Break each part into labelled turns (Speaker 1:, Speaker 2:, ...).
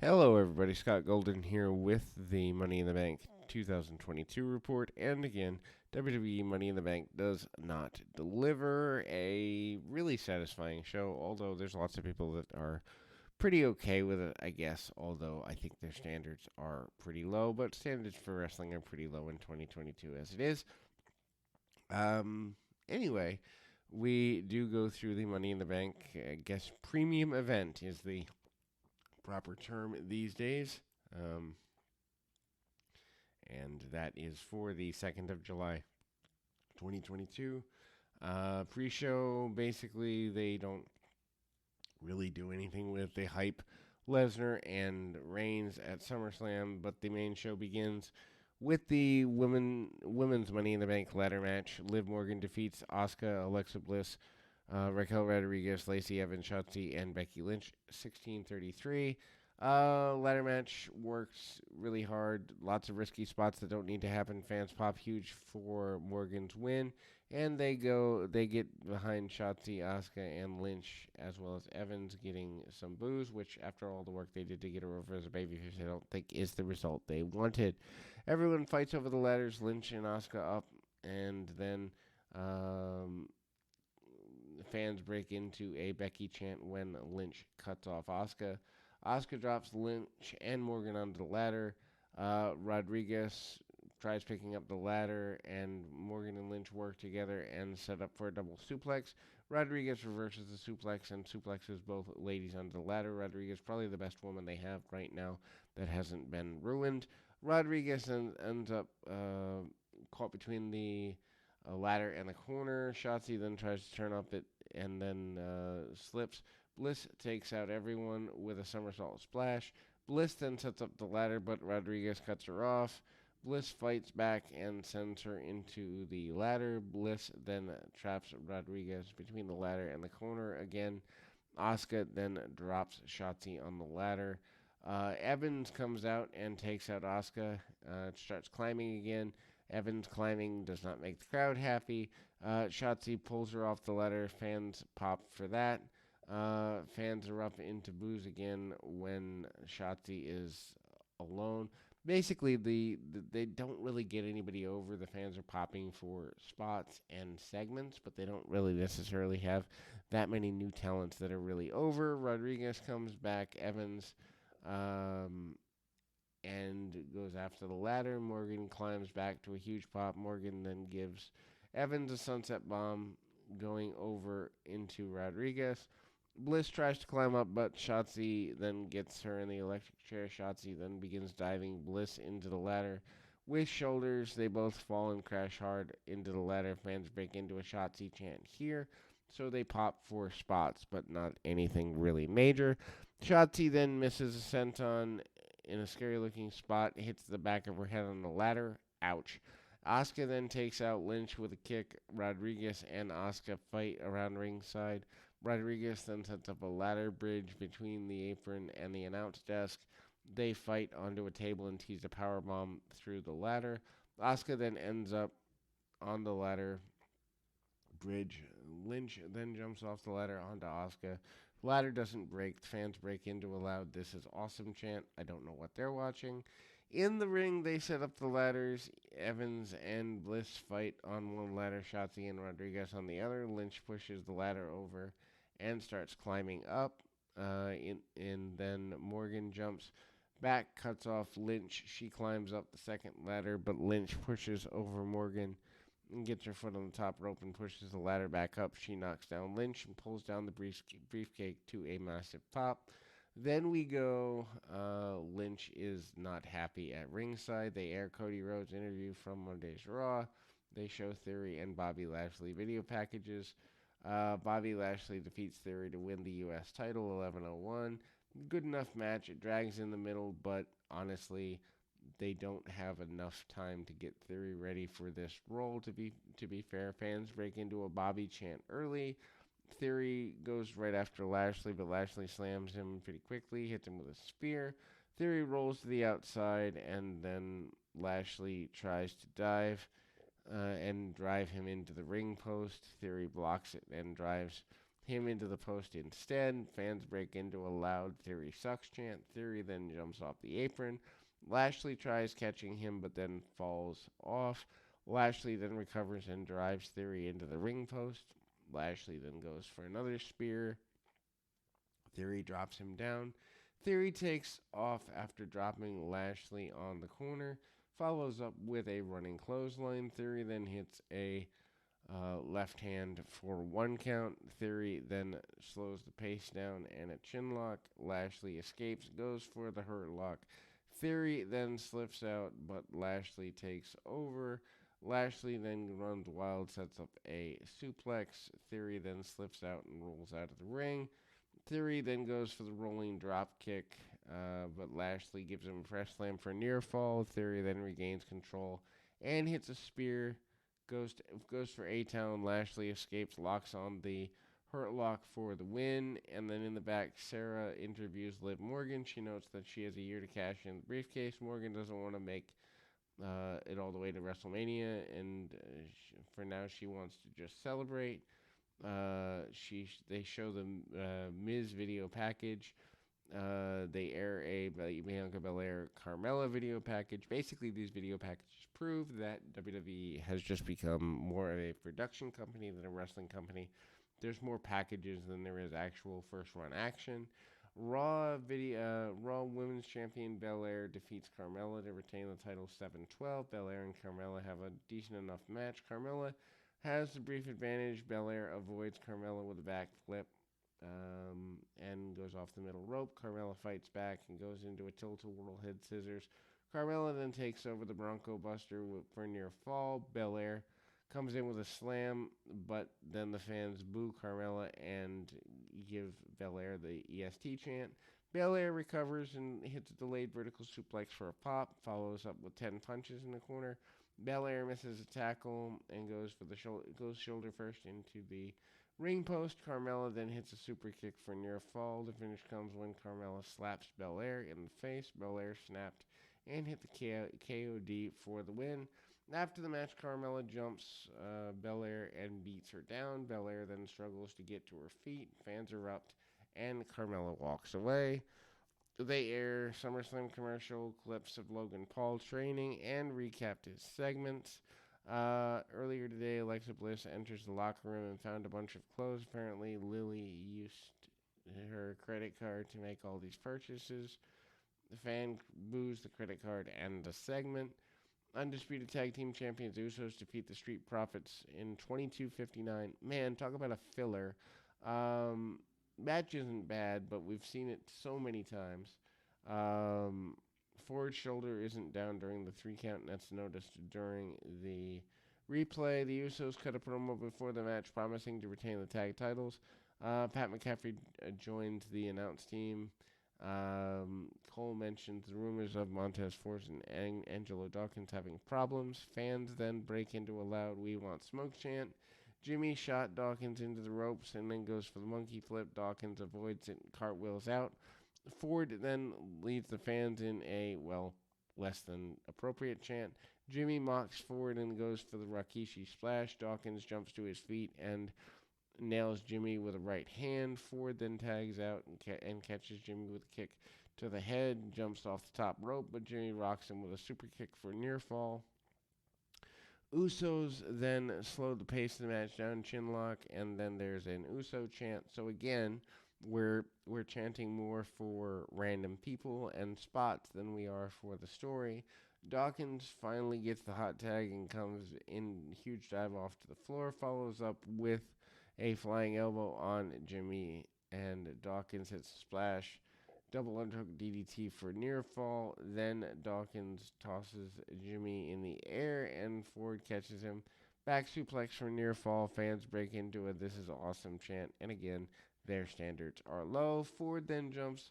Speaker 1: Hello, everybody. Scott Golden here with the Money in the Bank 2022 report. And again, WWE Money in the Bank does not deliver a really satisfying show, although there's lots of people that are pretty okay with it, I guess. Although I think their standards are pretty low, but standards for wrestling are pretty low in 2022 as it is. Um, anyway, we do go through the Money in the Bank, I guess, premium event is the proper term these days. Um, and that is for the 2nd of July, 2022. Pre show, basically, they don't really do anything with. They hype Lesnar and Reigns at SummerSlam, but the main show begins with the women's Money in the Bank ladder match. Liv Morgan defeats Asuka, Alexa Bliss, Raquel Rodriguez, Lacey Evans, Shotzi, and Becky Lynch. 16:33. Ladder match works really hard. Lots of risky spots that don't need to happen. Fans pop huge for Morgan's win, and they get behind Shotzi, Asuka, and Lynch, as well as Evans getting some boos, which after all the work they did to get her over as a babyface, I don't think is the result they wanted. Everyone fights over the ladders. Lynch and Asuka up, and then fans break into a Becky chant when Lynch cuts off Asuka. Asuka drops Lynch and Morgan onto the ladder. Rodriguez tries picking up the ladder, and Morgan and Lynch work together and set up for a double suplex. Rodriguez reverses the suplex and suplexes both ladies onto the ladder. Rodriguez, probably the best woman they have right now that hasn't been ruined. Rodriguez ends up caught between the ladder and the corner. Shotzi then tries to turn up it and then slips. Bliss takes out everyone with a somersault splash. Bliss then sets up the ladder, but Rodriguez cuts her off. Bliss fights back and sends her into the ladder. Bliss then traps Rodriguez between the ladder and the corner again. Asuka then drops Shotzi on the ladder. Evans comes out and takes out Asuka. Starts climbing again. Evans climbing does not make the crowd happy. Shotzi pulls her off the ladder. Fans pop for that. Fans erupt into boos again when Shotzi is alone. Basically, they don't really get anybody over. The fans are popping for spots and segments, but they don't really necessarily have that many new talents that are really over. Rodriguez comes back. Evans and goes after the ladder. Morgan climbs back to a huge pop. Morgan then gives Evans a sunset bomb going over into Rodriguez. Bliss tries to climb up, but Shotzi then gets her in the electric chair. Shotzi then begins diving Bliss into the ladder. With shoulders, they both fall and crash hard into the ladder. Fans break into a Shotzi chant here, so they pop for spots, but not anything really major. Shotzi then misses a senton in a scary looking spot, hits the back of her head on the ladder. Ouch. Asuka then takes out Lynch with a kick. Rodriguez and Asuka fight around ringside. Rodriguez then sets up a ladder bridge between the apron and the announce desk. They fight onto a table and tease a powerbomb through the ladder. Asuka then ends up on the ladder bridge. Lynch then jumps off the ladder onto Asuka. The ladder doesn't break. The fans break into a loud "This is awesome" chant. I don't know what they're watching. In the ring, they set up the ladders. Evans and Bliss fight on one ladder, Shotzi and Rodriguez on the other. Lynch pushes the ladder over and starts climbing up. And then Morgan jumps back, cuts off Lynch. She climbs up the second ladder, but Lynch pushes over Morgan and gets her foot on the top rope and pushes the ladder back up. She knocks down Lynch and pulls down the briefcase to a massive pop. Then we go, Lynch is not happy at ringside. They air Cody Rhodes' interview from Monday's Raw. They show Theory and Bobby Lashley video packages. Bobby Lashley defeats Theory to win the U.S. title, 11:01. Good enough match. It drags in the middle, but honestly, they don't have enough time to get Theory ready for this role. To be fair, fans break into a Bobby chant early. Theory goes right after Lashley, but Lashley slams him pretty quickly, hits him with a spear. Theory rolls to the outside, and then Lashley tries to dive and drive him into the ring post. Theory blocks it and drives him into the post instead. Fans break into a loud Theory sucks chant. Theory then jumps off the apron. Lashley tries catching him but then falls off. Lashley then recovers and drives Theory into the ring post. Lashley then goes for another spear. Theory drops him down. Theory takes off after dropping Lashley on the corner. Follows up with a running clothesline. Theory then hits a left hand for 1 count. Theory then slows the pace down and a chin lock. Lashley escapes, goes for the hurt lock. Theory then slips out, but Lashley takes over. Lashley then runs wild, sets up a suplex. Theory then slips out and rolls out of the ring. Theory then goes for the rolling drop kick, but Lashley gives him a press slam for a near fall. Theory then regains control and hits a spear. Goes for A-Town. Lashley escapes, locks on the hurt lock for the win. And then in the back, Sarah interviews Liv Morgan. She notes that she has a year to cash in the briefcase. Morgan doesn't want to make it all the way to WrestleMania, and for now she wants to just celebrate. They show the Miz video package. They air a Bianca Belair Carmella video package. Basically, these video packages prove that WWE has just become more of a production company than a wrestling company. There's more packages than there is actual first run action. Raw Women's Champion Belair defeats Carmella to retain the title 7-12. Belair and Carmella have a decent enough match. Carmella has the brief advantage. Belair avoids Carmella with a backflip and goes off the middle rope. Carmella fights back and goes into a tilt-a-whirl head scissors. Carmella then takes over the Bronco Buster for a near fall. Belair comes in with a slam, but then the fans boo Carmella and give Belair the EST chant. Belair recovers and hits a delayed vertical suplex for a pop, follows up with 10 punches in the corner. Belair misses a tackle and goes for the shoulder first into the ring post. Carmella then hits a super kick for near fall. The finish comes when Carmella slaps Belair in the face. Belair snapped and hit the KOD for the win. After the match, Carmella jumps Belair and beats her down. Belair then struggles to get to her feet. Fans erupt, and Carmella walks away. They air SummerSlam commercial clips of Logan Paul training and recapped his segments. Earlier today, Alexa Bliss enters the locker room and found a bunch of clothes. Apparently, Lily used her credit card to make all these purchases. The fan boos the credit card and the segment. Undisputed Tag Team Champions Usos defeat the Street Profits in 22:59. Man, talk about a filler. Match isn't bad, but we've seen it so many times. Forward shoulder isn't down during the 3 count, and that's noticed during the replay. The Usos cut a promo before the match, promising to retain the tag titles. Pat McAfee joined the announce team. Cole mentions the rumors of Montez Ford and Angelo Dawkins having problems. Fans then break into a loud "We Want Smoke" chant. Jimmy shot Dawkins into the ropes and then goes for the monkey flip. Dawkins avoids it and cartwheels out. Ford then leads the fans in a, less than appropriate chant. Jimmy mocks Ford and goes for the Rikishi splash. Dawkins jumps to his feet and nails Jimmy with a right hand. Ford then tags out and catches Jimmy with a kick to the head, jumps off the top rope, but Jimmy rocks him with a super kick for a near fall. Usos then slow the pace of the match down, chin lock, and then there's an Uso chant. So again, we're chanting more for random people and spots than we are for the story. Dawkins finally gets the hot tag and comes in huge dive off to the floor, follows up with a flying elbow on Jimmy, and Dawkins hits a splash. Double underhook DDT for near fall. Then Dawkins tosses Jimmy in the air, and Ford catches him. Back suplex for near fall. Fans break into a "This is awesome" chant, and again, their standards are low. Ford then jumps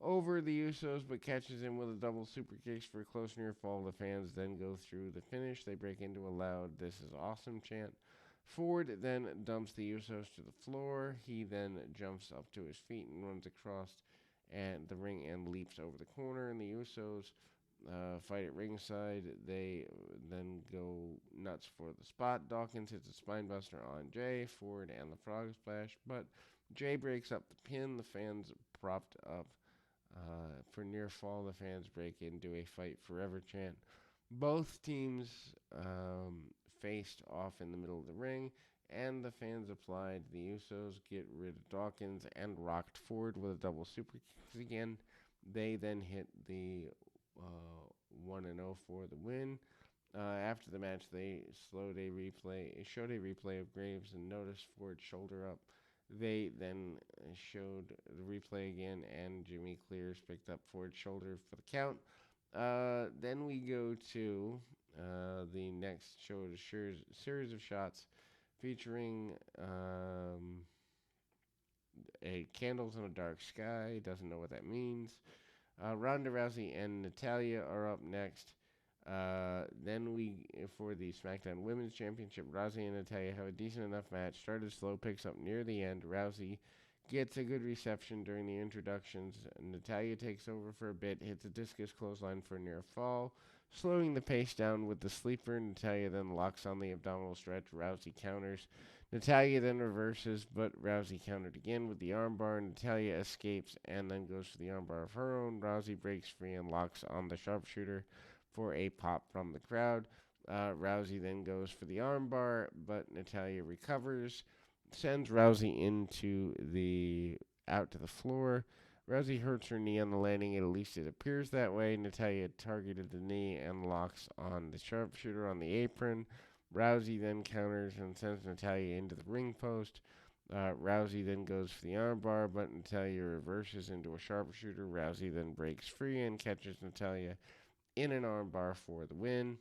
Speaker 1: over the Usos, but catches him with a double super kicks for a close near fall. The fans then go through the finish. They break into a loud "This is awesome" chant. Ford then dumps the Usos to the floor. He then jumps up to his feet and runs across and the ring and leaps over the corner. And the Usos fight at ringside. They then go nuts for the spot. Dawkins hits a spinebuster on Jay, Ford, and the frog splash, but Jay breaks up the pin. The fans propped up for near fall. The fans break into a fight forever chant. Both teams faced off in the middle of the ring, and the fans applied. The Usos get rid of Dawkins and rocked forward with a double super kicks again. They then hit the 1 and 0 for the win. After the match, they showed a replay of Graves and noticed Ford's shoulder up. They then showed the replay again, and Jimmy Clears picked up Ford's shoulder for the count. Then we go to the next show, a series of shots featuring a candles in a dark sky. Doesn't know what that means. Ronda Rousey and Natalya are up next. Then for the SmackDown Women's Championship, Rousey and Natalya have a decent enough match. Started slow, picks up near the end. Rousey gets a good reception during the introductions. Natalya takes over for a bit, hits a discus clothesline for a near fall, slowing the pace down with the sleeper. Natalya then locks on the abdominal stretch. Rousey counters. Natalya then reverses, but Rousey countered again with the armbar. Natalya escapes and then goes for the armbar of her own. Rousey breaks free and locks on the sharpshooter for a pop from the crowd. Rousey then goes for the armbar, but Natalya recovers, sends Rousey out to the floor. Rousey hurts her knee on the landing, at least it appears that way. Natalya targeted the knee and locks on the sharpshooter on the apron. Rousey then counters and sends Natalya into the ring post. Rousey then goes for the armbar, but Natalya reverses into a sharpshooter. Rousey then breaks free and catches Natalya in an armbar for the win.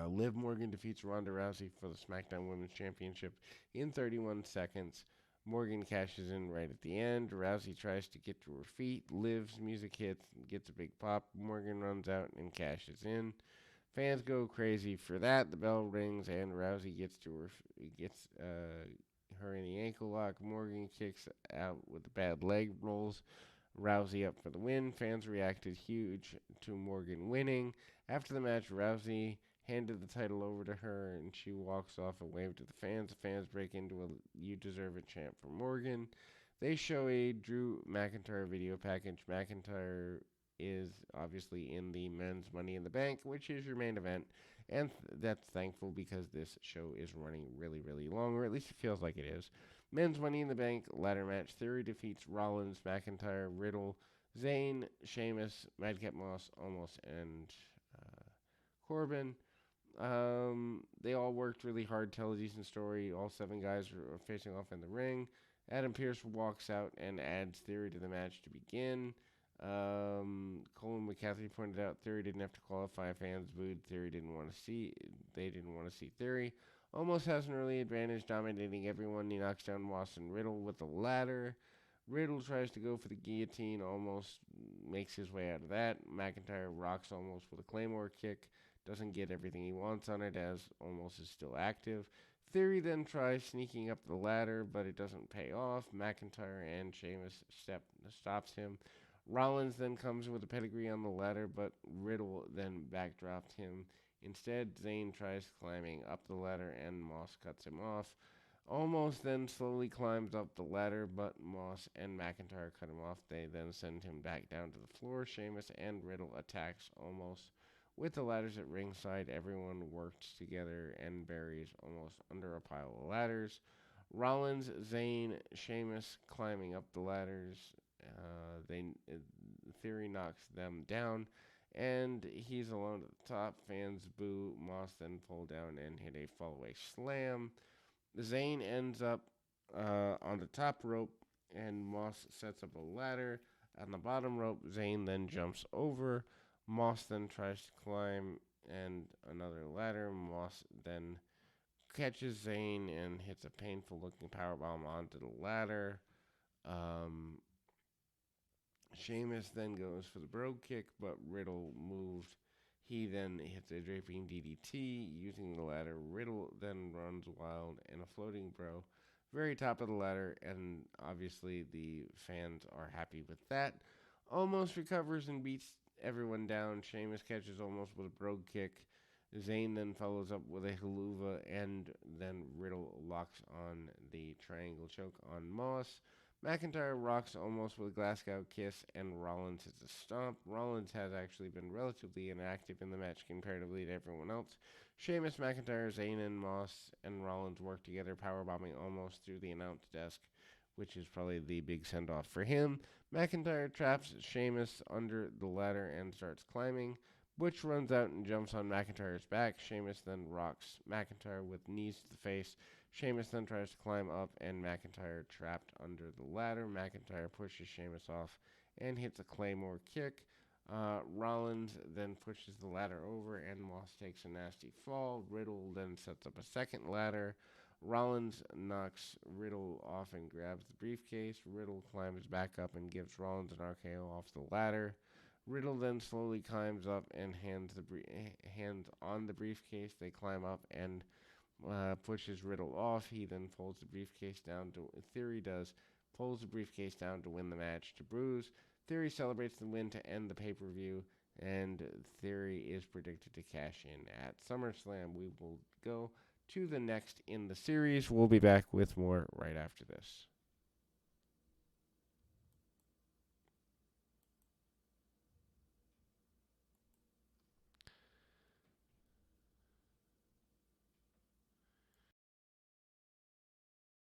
Speaker 1: Liv Morgan defeats Ronda Rousey for the SmackDown Women's Championship in 31 seconds. Morgan cashes in right at the end. Rousey tries to get to her feet. Liv's music hits, gets a big pop. Morgan runs out and cashes in. Fans go crazy for that. The bell rings and Rousey gets her in the ankle lock. Morgan kicks out with the bad leg rolls Rousey up for the win. Fans reacted huge to Morgan winning. After the match, Rousey handed the title over to her, and she walks off and waves to the fans. The fans break into a "You Deserve It" chant for Morgan. They show a Drew McIntyre video package. McIntyre is obviously in the men's Money in the Bank, which is your main event, and that's thankful because this show is running really, really long, or at least it feels like it is. Men's Money in the Bank ladder match. Theory defeats Rollins, McIntyre, Riddle, Zayn, Sheamus, Madcap Moss, Omos, and Corbin. They all worked really hard, tell a decent story. All 7 guys are facing off in the ring. Adam Pearce walks out and adds Theory to the match to begin. Colin McCaffrey pointed out Theory didn't have to qualify. Fans booed. They didn't want to see Theory. Almost has an early advantage, dominating everyone. He knocks down Moss and Riddle with the ladder. Riddle tries to go for the guillotine, almost makes his way out of that. McIntyre rocks Almost with a Claymore kick. Doesn't get everything he wants on it, as Almost is still active. Theory then tries sneaking up the ladder, but it doesn't pay off. McIntyre and Sheamus stops him. Rollins then comes with a pedigree on the ladder, but Riddle then backdropped him. Instead, Zayn tries climbing up the ladder, and Moss cuts him off. Almost then slowly climbs up the ladder, but Moss and McIntyre cut him off. They then send him back down to the floor. Sheamus and Riddle attacks Almost. With the ladders at ringside, everyone works together and buries Almost under a pile of ladders. Rollins, Zayn, Sheamus climbing up the ladders. Theory knocks them down, and he's alone at the top. Fans boo. Moss then pull down and hit a fallaway slam. Zayn ends up on the top rope, and Moss sets up a ladder. On the bottom rope, Zayn then jumps over. Moss then tries to climb and another ladder. Moss then catches Zayn and hits a painful-looking powerbomb onto the ladder. Sheamus then goes for the brogue kick, but Riddle moved. He then hits a draping DDT using the ladder. Riddle then runs wild and a floating bro. Very top of the ladder, and obviously the fans are happy with that. Almost recovers and beats everyone down. Sheamus catches Almost with a brogue kick. Zayn then follows up with a haluva, and then Riddle locks on the triangle choke on Moss. McIntyre rocks almost with a Glasgow kiss, and Rollins hits a stomp. Rollins has actually been relatively inactive in the match comparatively to everyone else. Sheamus, McIntyre, Zayn, and Moss and Rollins work together, powerbombing almost through the announce desk, which is probably the big send-off for him. McIntyre traps Sheamus under the ladder and starts climbing. Butch runs out and jumps on McIntyre's back. Sheamus then rocks McIntyre with knees to the face. Sheamus then tries to climb up, and McIntyre trapped under the ladder. McIntyre pushes Sheamus off and hits a Claymore kick. Rollins then pushes the ladder over, and Moss takes a nasty fall. Riddle then sets up a second ladder. Rollins knocks Riddle off and grabs the briefcase. Riddle climbs back up and gives Rollins an RKO off the ladder. Riddle then slowly climbs up and hands on the briefcase. They climb up and pushes Riddle off. He then pulls the briefcase down to Theory does pulls the briefcase down to win the match to Bruise. Theory celebrates the win to end the pay-per-view, and Theory is predicted to cash in at SummerSlam. We will go to the next in the series. We'll be back with more right after this.